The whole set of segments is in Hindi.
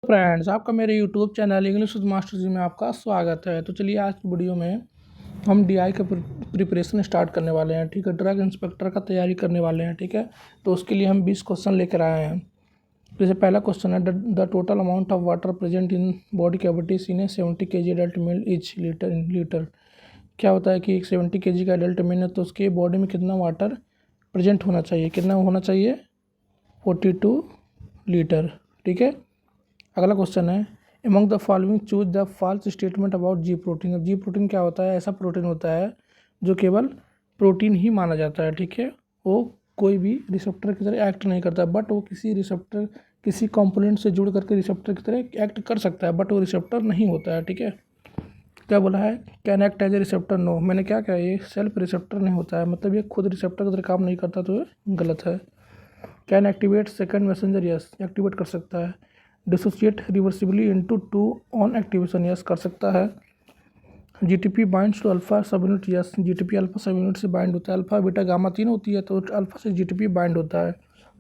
फ्रेंड्स, आपका मेरे YouTube channel English with master ji में आपका स्वागत है। तो चलिए आज की वीडियो में हम डीआई का प्रिपरेशन स्टार्ट करने वाले हैं। ठीक है, ड्रग इंस्पेक्टर का तैयारी करने वाले हैं। ठीक है, तो उसके लिए हम 20 क्वेश्चन लेकर आए हैं। जैसे पहला क्वेश्चन है, the total amount of water present in body cavities in A 70 kg adult mail is litre in litre. क्या होता है कि एक 70 kg का एडल्ट मेल है तो उसके बॉडी में कितना वाटर प्रेजेंट होना चाहिए, कितना होना चाहिए? 42 लीटर। ठीक है, अगला क्वेश्चन है, among the following choose the false statement about G protein. अब जी प्रोटीन क्या होता है? ऐसा प्रोटीन होता है जो केवल प्रोटीन ही माना जाता है। ठीक है, वो कोई भी रिसेप्टर की तरह एक्ट नहीं करता, बट वो किसी रिसेप्टर किसी कंपोनेंट से जुड़ करके रिसेप्टर की तरह एक्ट कर सकता है, बट वो रिसेप्टर नहीं होता है। ठीक है, क्या बोला है? Can act as a receptor? No. मैंने क्या कहा? ये सेल्फ रिसेप्टर नहीं होता है, मतलब ये खुद रिसेप्टर की तरह काम नहीं करता, तो ये गलत है। Can activate second messenger? Yes, activate कर सकता है। Dissociate reversibly into two on activation? Yes, कर सकता है। GTP binds to alpha sub unit? Yes, GTP alpha sub unit से बाइंड होता है। अल्फा बीटा गामा 3 होती है, तो अल्फा से जीटीपी बाइंड होता है।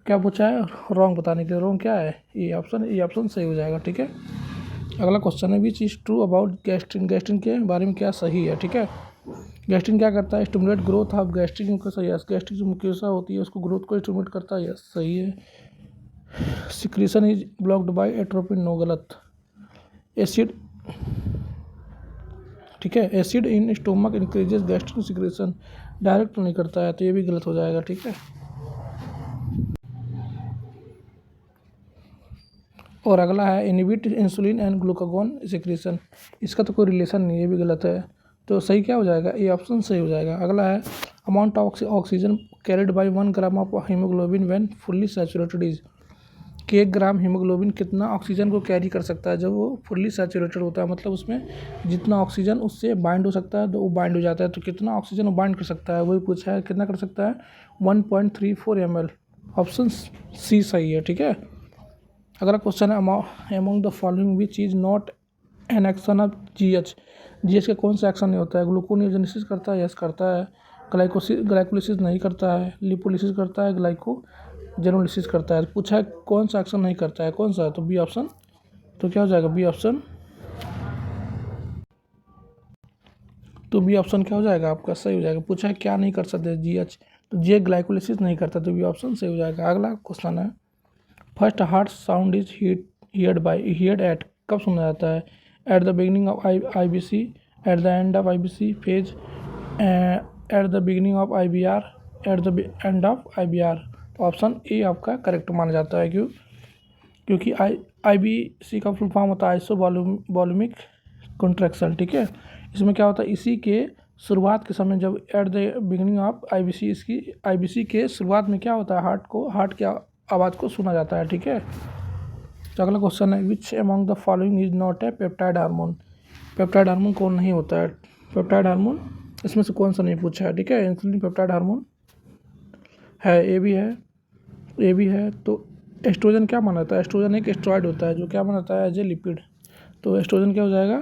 क्या पूछा है? रॉन्ग बताने के लिए। रॉन्ग क्या है? ये ऑप्शन सही हो जाएगा। ठीक है, अगला क्वेश्चन है, which is true about gastrin. Gastrin के बारे में क्या सही है? ठीक है, गैस्ट्रिन क्या करता है? Stimulate growth of gastric mucosa? Yes, gastric जो म्यूकोसा होती है उसको ग्रोथ को स्टिमुलेट करता है। यस, सही है। Secretion is blocked by atropine? No, गलत। एसिड, ठीक है, acid in stomach increases gastric secretion? Direct नहीं करता है, तो ये भी गलत हो जाएगा। ठीक है, और अगला है, inhibit insulin and glucagon secretion? इसका तो कोई रिलेशन नहीं है, ये भी गलत है। तो सही क्या हो जाएगा? ये ऑप्शन सही हो जाएगा। अगला है, amount of oxygen carried by 1 gram of haemoglobin when fully saturated is? कि 1 ग्राम हीमोग्लोबिन कितना ऑक्सीजन को कैरी कर सकता है जब वो फुल्ली सैचुरेटेड होता है, मतलब उसमें जितना ऑक्सीजन उससे बाइंड हो सकता है तो वो बाइंड हो जाता है। तो कितना ऑक्सीजन वो बाइंड कर सकता है, वही पूछा है। कितना कर सकता है? 1.34 ml। ऑप्शन सी सही है। ठीक है, अगला क्वेश्चन है, among the following which is not an action of GH. GH का कौन सा एक्शन नहीं होता है? ग्लूकोनियोजेनेसिस करता है? यस, करता है। ग्लाइकोलिसिस नहीं करता है। लिपोलिसिस करता है। ग्लाइकोजेनोलिसिस करता है। पूछा है कौन सा एक्शन नहीं करता है, कौन सा है? तो बी ऑप्शन। तो क्या हो जाएगा? B option. तो बी ऑप्शन क्या हो जाएगा आपका? सही हो जाएगा। पूछा है क्या नहीं कर सकते जीएच, तो जी ग्लाइकोलिसिस नहीं करता, तो बी ऑप्शन सही हो जाएगा। अगला क्वेश्चन है, first heart sound is heard at? कब सुना जाता है? At the beginning of IBC, at the end of IBC phase, at the beginning of IBR, at the end of IBR? तो ऑप्शन ए आपका करेक्ट माना जाता है। क्योंकि IBC का फुल फॉर्म होता है आइसो वॉल्यूमिक कॉन्ट्रैक्शन। ठीक है, इसमें क्या होता है? इसी के शुरुआत के समय, जब eight the beginning of IBC, इसकी IBC के शुरुआत में क्या होता है? हार्ट की आवाज़ को सुना जाता है। ठीक है, तो अगला क्वेश्चन है, which among the following is not a peptide hormone? Peptide hormone कौन नहीं होता है? पेप्टाइड हार्मोन इसमें से कौन सा नहीं पूछा है? ठीक है, इंसुलिन पेप्टाइड हार्मोन है, ए भी है, ए भी है। तो एस्ट्रोजन क्या माना जाता है? एस्ट्रोजन एक एस्ट्रॉइड होता है जो क्या माना जाता है? As a lipid. तो एस्ट्रोजन क्या हो जाएगा?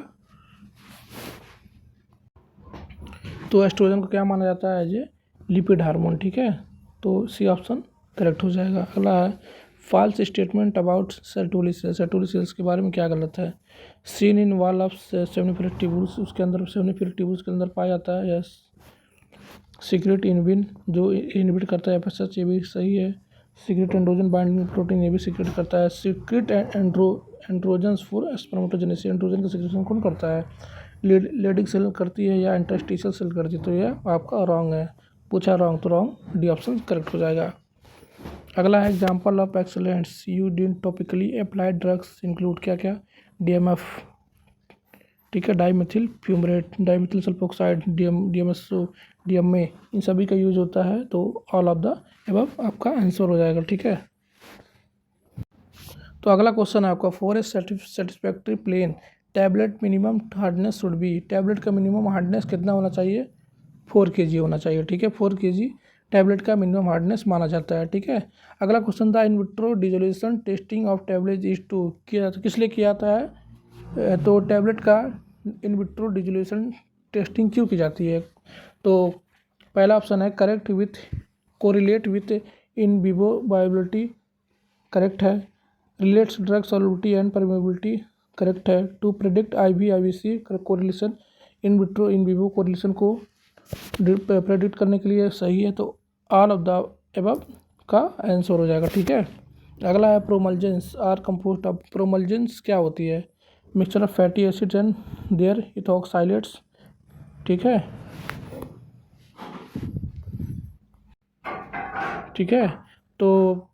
तो एस्ट्रोजन को क्या माना जाता है? As a lipid hormone. ठीक है, तो सी ऑप्शन करेक्ट हो जाएगा। अगला है, false statement about Sertoli cells. Sertoli cells के बारे में क्या गलत है? Seen in wall of seminiferous tubules, उसके अंदर सेमिनिफेरस ट्यूब्यूल्स के अंदर पाया जाता है। यस। सीक्रेट इनबिन जो इनहिबिट करता है FSH, ये भी सही है। सीक्रेट एंड्रोजन बाइंडिंग प्रोटीन, ये भी सीक्रेट करता है। Secret androgens for spermatogenesis, androgen का सीक्रेशन कौन करता है? लेडिंग सेल करती है या इंटरस्टिशियल सेल करती है? तो यह आपका रॉन्ग है। पूछा रॉन्ग, तो रॉन्ग, डी ऑप्शन करेक्ट हो जाएगा। अगला है, एग्जाम्पल ऑफ एक्सलेंट्स यू in topically applied drugs include? क्या क्या? DMF, ठीक है, dimethyl fumarate, dimethyl sulfoxide, DMSO, DMA, इन सभी का यूज होता है। तो ऑल ऑफ द एबव आपका आंसर हो जाएगा। ठीक है, तो अगला क्वेश्चन है आपका, for a satisfactory plain tablet minimum hardness should be? Tablet का मिनिमम हार्डनेस कितना होना चाहिए? 4 kg होना चाहिए। ठीक है, 4 kg टैबलेट का मिनिमम हार्डनेस माना जाता है। ठीक है, अगला क्वेश्चन था, in vitro dissolution testing of tablet is to? किया किस लिए किया जाता है? तो टैबलेट का इन विट्रो डिसोल्यूशन टेस्टिंग क्यों की जाती है? तो पहला ऑप्शन है, correct with correlate with in vivo viability, correct है। Relates drug solubility and permeability, correct है। To predict IVC correlation in vitro in vivo correlation को प्रेडिक्ट करने के लिए सही है, तो ऑल ऑफ द एबव का आंसर हो जाएगा, ठीक है। अगला है promulgens are composed of. Promulgens क्या होती है? Mixture of fatty acids and their ethoxylates, ठीक है, ठीक है। तो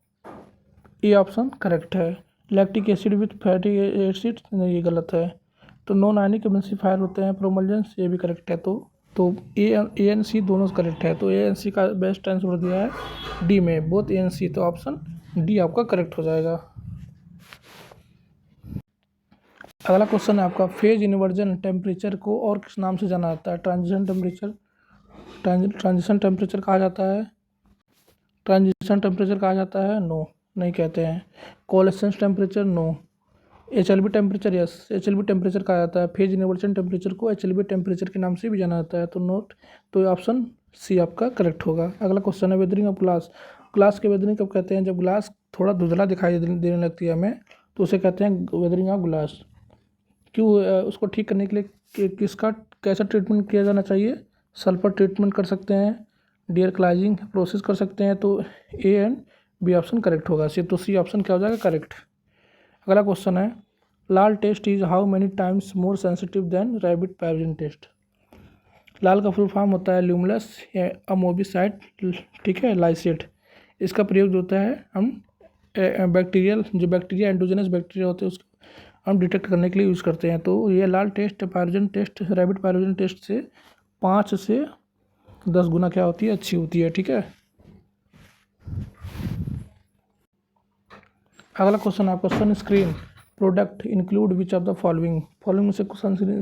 ये ऑप्शन करेक्ट है। Lactic acid with fatty acid, नहीं ये गलत है। तो नॉन आयनिक एमल्सिफायर होते हैं प्रोमल्जेंस, ये भी करेक्ट है। तो ए एन सी दोनों करेक्ट है, तो ए एन सी का बेस्ट आंसर दिया है डी में, बोथ ए एन सी, तो ऑप्शन डी आपका करेक्ट हो जाएगा। अगला क्वेश्चन है आपका, फेज इन्वर्जन टेम्परेचर को और किस नाम से जाना जाता है? ट्रांजिशन टेम्परेचर, ट्रांजिशन टेम्परेचर कहा जाता है, ट्रांजिशन टेम्परेचर कहा जाता है, नो नहीं कहते हैं। Coalescence temperature, no. HLB temperature, yes, HLB temperature कहा जाता है। फेज इन्वर्जन टेम्परेचर को HLB टेम्परेचर के नाम से भी जाना जाता है, तो नोट, तो ऑप्शन सी आपका करेक्ट होगा। अगला क्वेश्चन है वेदरिंग ऑफ ग्लास। ग्लास के वेदरिंग कब कहते हैं? जब ग्लास थोड़ा धुंधला दिखाई देने लगती है हमें, तो उसे कहते हैं वेदरिंग ऑफ ग्लास। क्यों? उसको ठीक करने के लिए किसका कैसा ट्रीटमेंट किया जाना चाहिए? सल्फर ट्रीटमेंट कर सकते हैं, डियर क्लाइजिंग प्रोसेस कर सकते हैं, तो A and B option correct होगा। तो सी ऑप्शन क्या हो जाएगा? करेक्ट। अगला क्वेश्चन है, LAL test is how many times more sensitive than rabbit pyrogen test. LAL का फुल फॉर्म होता है ल्यूमलस अमोबिसाइट, ठीक है, लाइसेट। इसका प्रयोग जो होता है हम बैक्टीरियल, जो बैक्टीरिया एंडोजेनस बैक्टीरिया होते हैं उसको हम डिटेक्ट करने के लिए यूज़ करते हैं। तो ये LAL test pyrogen test rabbit pyrogen test से 5 से 10 गुना क्या होती है? अच्छी होती है, ठीक है। अगला क्वेश्चन आपका, sunscreen product include which of the following. Following में से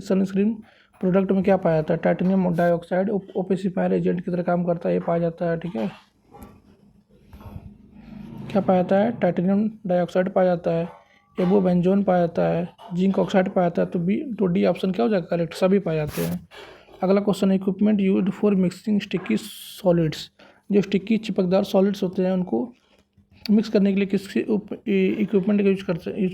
सनस्क्रीन प्रोडक्ट में क्या पाया जाता है? टाइटेनियम डाइऑक्साइड ओपेसिफायर एजेंट की तरह काम करता है, ये पाया जाता है, ठीक है। क्या पाया जाता है? टाइटेनियम डाइऑक्साइड पाया जाता है, एबोबेंजोन पाया जाता है, जिंक ऑक्साइड पाया जाता है, तो डी ऑप्शन क्या हो जाएगा? करेक्ट, सभी पाए जाते हैं। अगला क्वेश्चन है, equipment used for mixing sticky solids. जो स्टिकी चिपकदार सॉलिड्स होते हैं उनको मिक्स करने के लिए किस इक्विपमेंट का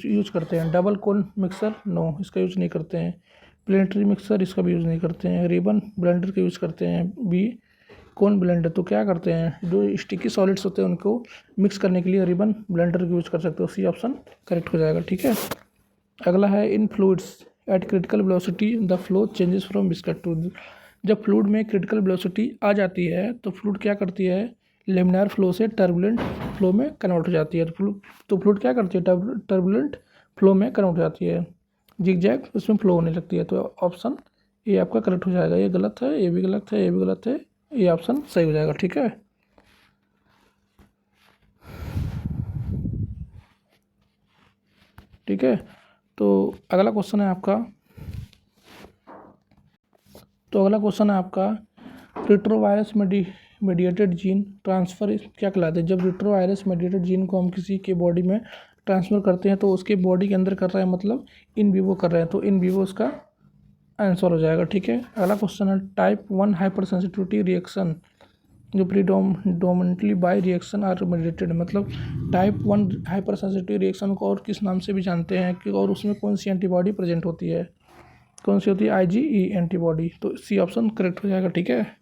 यूज करते हैं? डबल कोन मिक्सर, नो, इसका यूज़ नहीं करते हैं। प्लेनेटरी मिक्सर, इसका भी यूज़ नहीं करते हैं। रिबन ब्लेंडर का यूज़ करते हैं, बी कोन ब्लेंडर। तो क्या करते हैं? जो स्टिकी सॉलिड्स होते हैं उनको मिक्स करने के लिए रिबन ब्लेंडर का यूज़ कर सकते हो, सी ऑप्शन करेक्ट हो जाएगा, ठीक है। अगला है, in fluids at critical velocity the flow changes from viscous to. जब फ्लूइड में क्रिटिकल वेलोसिटी आ जाती है तो फ्लूइड क्या करती है? लेमिनार फ्लो से टर्बुलेंट फ्लो में कन्वर्ट हो जाती है। तो फ्लूइड क्या करती है? टर्बुलेंट फ्लो में कन्वर्ट हो जाती है, जिगजैग उसमें फ्लो होने लगती है। तो ऑप्शन ए आपका करेक्ट हो जाएगा। ये गलत है, ये भी गलत है, ये भी गलत है, ये ऑप्शन सही हो जाएगा, ठीक है। ठीक है, तो अगला क्वेश्चन है आपका, रिट्रोवायरस मेडिएटेड जीन ट्रांसफ़र क्या कहलाते हैं? जब रिट्रोवायरस मेडिएटेड जीन को हम किसी के बॉडी में ट्रांसफ़र करते हैं तो उसके बॉडी के अंदर कर रहे हैं, मतलब इन विवो कर रहे हैं, तो इन विवो उसका आंसर हो जाएगा, ठीक है। अगला क्वेश्चन है, टाइप 1 हाइपर सेंसिटिविटी रिएक्शन जो predominantly by reaction are mediated, मतलब टाइप 1 हाइपर सेंसिटिव रिएक्शन को और किस नाम से भी जानते हैं कि, और उसमें कौन सी एंटीबॉडी प्रेजेंट होती है? कौन सी होती है? IgE antibody. तो सी ऑप्शन करेक्ट हो जाएगा, ठीक है।